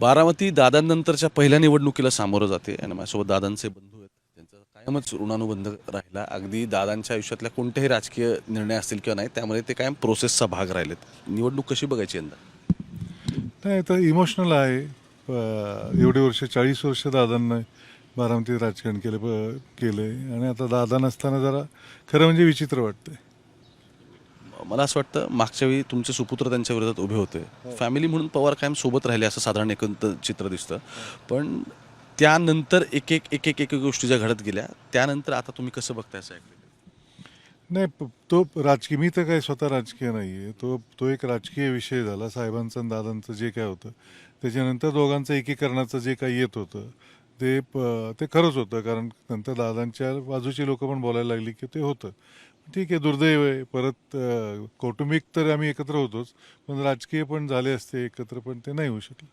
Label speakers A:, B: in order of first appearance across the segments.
A: बारामती दादांनंतरच्या पहिल्या निवडणुकीला सामोरं जाते आणि माझ्यासोबत दादांचे बंधू आहेत. त्यांचा कायमच ऋणानुबंध राहिला. अगदी दादांच्या आयुष्यातल्या कोणत्याही राजकीय निर्णय असतील किंवा नाही, त्यामुळे ते कायम प्रोसेसचा भाग राहिलेत. निवडणूक कशी बघायची यंदा?
B: नाही तर इमोशनल आहे. एवढे वर्ष 40 वर्ष दादांना बारामतीत राजकारण केले आणि आता दादा नसताना जरा खरं म्हणजे विचित्र वाटतंय.
A: मला असं वाटतं मागच्या वेळी तुमचे सुपुत्र त्यांच्या विरोधात उभे होते. फॅमिली म्हणून पवार कायम सोबत राहिले असं साधारण एकंदर चित्र दिसतं. पण त्यानंतर एक एक एक एक एक गोष्टी ज्या घडत गेल्या, त्यानंतर आता तुम्ही कसं बघताय असं ऐकलं?
B: नाही तो राजकीय, मी तर काही स्वतः राजकीय नाही आहे. तो एक राजकीय विषय झाला. साहेबांचं आणि दादांचं जे काय होतं त्याच्यानंतर दोघांचं एकीकरणाचं जे काही येत होतं ते खरंच होतं. कारण नंतर दादांच्या बाजूची लोक पण बोलायला लागली की ते होतं. ठीक आहे, दुर्दैव आहे. परत कौटुंबिक तर आम्ही एकत्र होतोच, पण राजकीय पण झाले असते एकत्र, पण ते नाही होऊ शकले.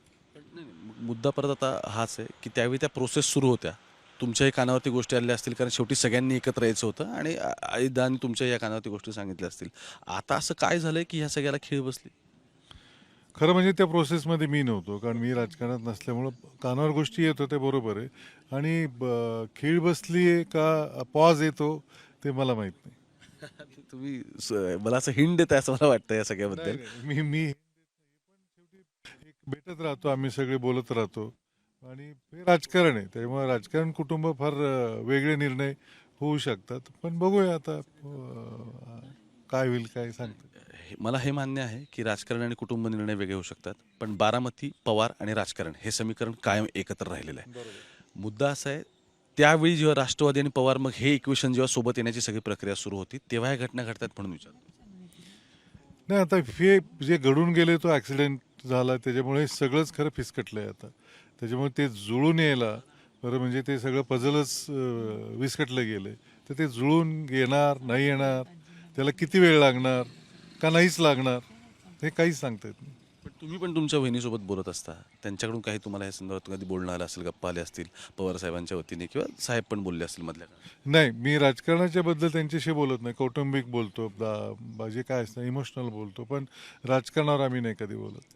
A: नाही, मुद्दा परत आता हाच आहे की त्यावेळी त्या प्रोसेस सुरू होत्या. तुमच्याही कानावरती गोष्टी आल्या असतील, कारण शेवटी सगळ्यांनी एकत्र यायचं होतं आणि आईदानी तुमच्या या कानावरती गोष्टी सांगितल्या असतील. आता असं काय झालंय की ह्या सगळ्याला खीळ बसली?
B: खरं म्हणजे त्या प्रोसेसमध्ये मी नव्हतो, कारण मी राजकारणात नसल्यामुळं कानावर गोष्टी येत होत्या, बरोबर आहे. आणि खीळ बसली आहे का पॉज येतो ते मला माहीत नाही.
A: तुम्ही मला असं हिंट देताय असं मला वाटतं या
B: नाही
A: सगळ्याबद्दल.
B: नाही, मी एक भेटत राहतो, आम्ही सगळे बोलत राहतो आणि हे राजकारण आहे. त्यामुळे राजकारण कुटुंब फार वेगळे निर्णय होऊ शकतात. पण बघूया आता काय होईल, काय सांगता.
A: मला हे मान्य आहे की राजकारण आणि कुटुंब निर्णय वेगळे होऊ शकतात, पण बारामती, पवार आणि राजकारण हे समीकरण कायम एकत्र राहिलेलं आहे. मुद्दा असा आहे, त्यावेळी जेव्हा राष्ट्रवादी आणि पवार मग हे इक्वेशन जेव्हा सोबत येण्याची सगळी प्रक्रिया सुरू होती, तेव्हा ह्या घटना घडतात म्हणून विचारतो.
B: नाही, आता हे जे घडून गेले तो ॲक्सिडेंट झाला त्याच्यामुळे सगळंच खरं फिसकटलं आहे आता. त्याच्यामुळे ते जुळून यायला बरं म्हणजे ते सगळं पझलच विस्कटलं गेलं. तर ते जुळून येणार नाही येणार, त्याला किती वेळ लागणार का नाहीच लागणार, हे काहीच सांगता येत नाही.
A: पण तुम्ही पण तुमच्या बहिणीसोबत बोलत असता, त्यांच्याकडून काही तुम्हाला या संदर्भात कधी बोलणं आलं असेल, गप्पा आले असतील पवार साहेबांच्या वतीने किंवा साहेब पण बोलले असतील मधल्या काळात?
B: नाही, मी राजकारणाच्या बद्दल त्यांच्याशी बोलत नाही. कौटुंबिक बोलतो, जे काय असतं इमोशनल बोलतो, पण राजकारणावर आम्ही नाही कधी बोलत.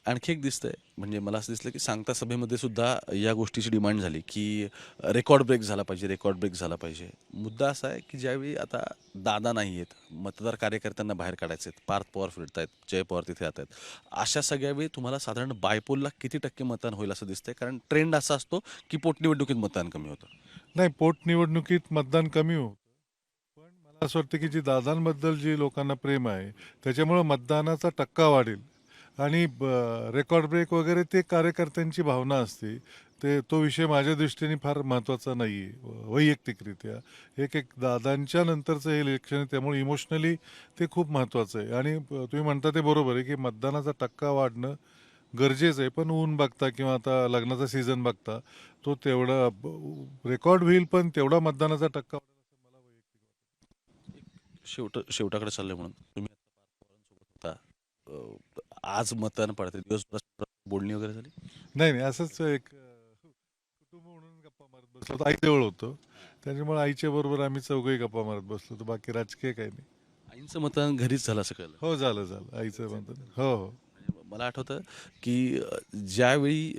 A: आणखी एक दिसतंय, म्हणजे मला असं दिसलं की सांगता सभेमध्ये सुद्धा या गोष्टीची डिमांड झाली की रेकॉर्ड ब्रेक झाला पाहिजे, रेकॉर्ड ब्रेक झाला पाहिजे. मुद्दा असा आहे की ज्यावेळी आता दादा नाही आहेत, मतदार कार्यकर्त्यांना बाहेर काढायचे आहेत, पार्थ पवार फिरत आहेत, जय पवार तिथे येत आहेत, अशा सगळ्या वेळी तुम्हाला साधारण बायपोलला किती टक्के मतदान होईल असं दिसतंय? कारण ट्रेंड असा असतो की पोटनिवडणुकीत मतदान कमी होतं.
B: नाही, पोटनिवडणुकीत मतदान कमी होतं. पण मला असं वाटतं की जी दादांबद्दल जी लोकांना प्रेम आहे त्याच्यामुळं मतदानाचा टक्का वाढेल. आणि रेकॉर्ड ब्रेक वगैरे ते कार्यकर्त्यांची भावना असते. तो विषय माझ्या दृष्टीने फार महत्त्वाचा नाही आहे वैयक्तिकरित्या. एक दादांच्या नंतरचं हे इलेक्शन आहे, त्यामुळे इमोशनली ते खूप महत्त्वाचं आहे. आणि तुम्ही म्हणता ते बरोबर आहे की मतदानाचा टक्का वाढणं गरजेचं आहे. पण ऊन बघता किंवा आता लग्नाचा सीझन बघता तो तेवढा रेकॉर्ड होईल, पण तेवढा मतदानाचा टक्का वाढेल असं मला वैयक्तिक
A: शेवटाकडे चाललंय म्हणून तुम्ही आता पार्थ पवारांसोबत होता. आज मतदान पडते, दिवसभर बोलणी वगैरे झाली?
B: नाही नाही, असंच एक कुटुंब म्हणून गप्पा मारत बसलो होतो. आईजवळ होतो, त्याच्यामुळे आईच्या बरोबर आम्ही चौघही गप्पा मारत बसलो होतो. बाकी राजकीय काही नाही.
A: आईंचं मतदान घरीच झालं असं कळलं.
B: हो, झालं आईचं म्हणतात. हो हो.
A: म्हणजे मला आठवतं की ज्यावेळी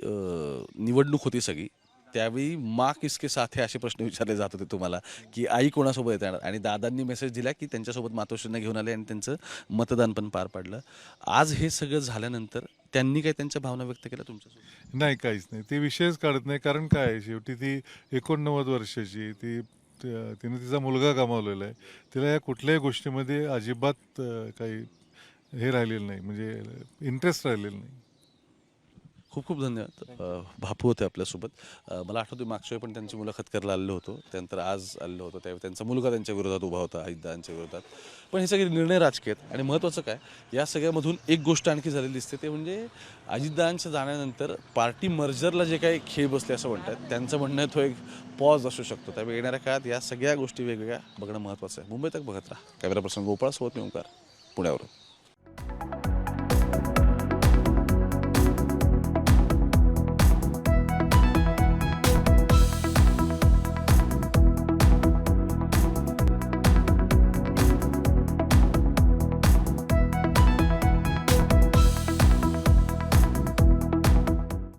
A: निवडणूक होती सगळी, त्यावेळी माँ किसके साथ है असे प्रश्न विचारले जात होते तुम्हाला की आई कोणासोबत येणार, आणि दादांनी मेसेज दिला की त्यांच्यासोबत मातोश्रींना घेऊन आले आणि त्यांचं मतदान पण पार पाडलं. आज हे सगळं झाल्यानंतर त्यांनी काही त्यांच्या भावना व्यक्त केल्या तुमच्यासोबत?
B: नाही, काहीच नाही. ते विषयच काढत नाही. कारण काय आहे, शेवटी ती 89 वर्षाची आहे. तिने तिचा मुलगा गमावलेला आहे. तिला या कुठल्याही गोष्टीमध्ये अजिबात काही हे राहिलेलं नाही, म्हणजे इंटरेस्ट राहिलेला नाही.
A: खूप खूप धन्यवाद. बापू होते आपल्यासोबत. मला आठवतं मागच्या वेळी पण त्यांची मुलाखत करायला आलेलो होतो, त्यानंतर आज आलेलो होतो. त्यावेळी त्यांचा मुलगा त्यांच्या विरोधात उभा होता, अजितदादांच्या विरोधात. पण हे सगळे निर्णय राजकीय आहेत. आणि महत्त्वाचं काय, या सगळ्यामधून एक गोष्ट आणखी झालेली दिसते, ते म्हणजे अजितदादांच्या जाण्यानंतर पार्टी मर्जरला जे काही खेळ बसले असं म्हणतात, त्यांचं म्हणणं आहे तो एक पॉज असू शकतो. त्यावेळी येणाऱ्या काळात या सगळ्या गोष्टी वेगवेगळ्या बघणं महत्त्वाचं आहे. मुंबई तक बघत राहा. कॅमेरा पर्सन गोपाळ सोबत मी ओंकार, पुण्यावरून.